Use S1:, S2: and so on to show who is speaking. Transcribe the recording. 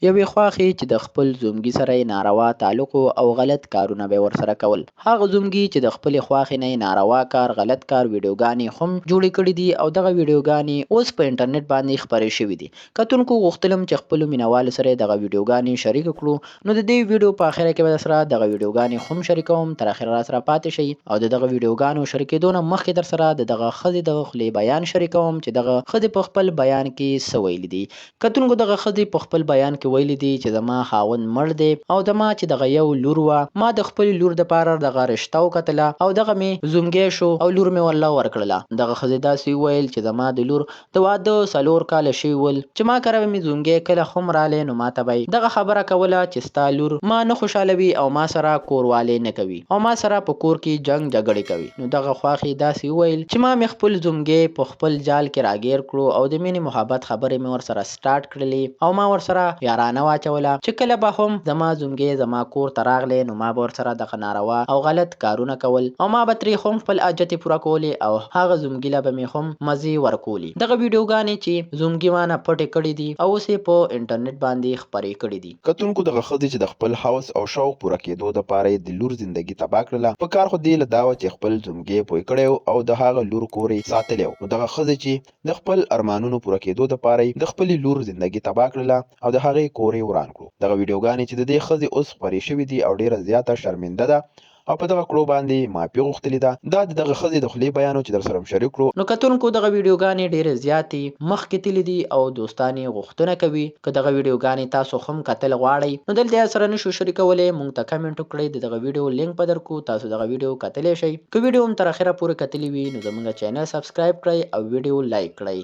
S1: یوې خواښې چې د خپل زومګي سره یې ناروا تعلق او غلط کارونه به ورسره کول. هغه زومګي چې د خپلې خواښې نه یې ناروا کار غلط کار ویډیوګانې هم جوړې کړې دي او دغه ویډیوګانې اوس په انټرنیټ باندې خپرې شوې دي. کتونکو غوښتلم چې خپلو مینوالو سره یې دغه ویډیوګانې شریک کړو، نو د دې ویډیو په اخره کې به در سره دغه ویډیوګانې هم شریکوم. تر اخره را سره پاتې شئ او د دغه ویډیوګانو شریکېدو نه مخکې در سره د دغه ښځې د خولې بیان شریکوم چې دغه ښځې په خپل بیان کې څه ویلي دي. کتونکو دغه ښځې په خپل بیان کې ویلي دي چې زما خاوند مړ دی او زما چې دغه یو لور وه، ما د خپلې لور دپاره دغه رشته وکتله او دغه مې زومګی شو او لور مې والله ورکړله. دغه ښځې داسې وویل چې زما د لور د واده 4 کاله شوي ول چې ما کره مې زومګی کله هم رالی، نو ماته به دغه خبره کوله چې ستا لور ما نه خوشحالوي او ما سره کوروالی نه کوي او ما سره په کور کې جنګ جګړې کوي. نو دغه خواښې داسې وویل چې ما مې خپل زومګی په خپل جال کې راګیر کړو او د مینې محبت خبرې مې ورسره سټارټ کړلې او ما ورسره یارانه واچوله چې کله به هم زما زومګی زما کور ته راغلی نو ما به ورسره دغه ناروا او غلط کارونه کول او ما به ترې هم خپل حاجتې پوره کولې او هغه زومګي له به مې هم مزې ورکولې. دغه ویډیوګانې چې زومګي ما نه پټې کړې دي او اوس یې په انټرنیټ باندې خپرې کړې دي.
S2: کتونکو دغه ښځې چې د خپل هوس او شوق پوره کېدو دپاره یې د لور زندګي تباه کړله، په کار خو دې له دا وه چې خپل زومګی پوه کړی او د هغه لور کور یې ساتلی و. نو دغه ښځې چې د خپل ارمانونو پوره کېدو دپاره یې د خپلې لور زندګي تباه کړله او د هغې کور یې وران کړو. دغه ویډیوګانې چې د دې ښځې اوس خپرې شوي دي او ډېره زیاته شرمنده ده او په دغه کړو باندې معافي غوښتلې ده. دا د دغه ښځې د خولې بیان و چې در سره م شریک کړو.
S1: نو کتونکو دغه ویډیوګانې ډېرې زیاتې مخکې تللي دي او دوستان یې غوښتنه کوي که دغه ویډیوګانې تاسو هم کتل غواړئ نو دلته یې سره نشو شریکولی، موږ ته کمنټ وکړئ، د دغه ویډیو لینک به درکړو، تاسو دغه ویډیو کتلی شئ. که ویډیو هم تر اخره پورې کتلی وي نو زموږ چینل سبسکرایب کړئ او ویډیو لایک کړئ.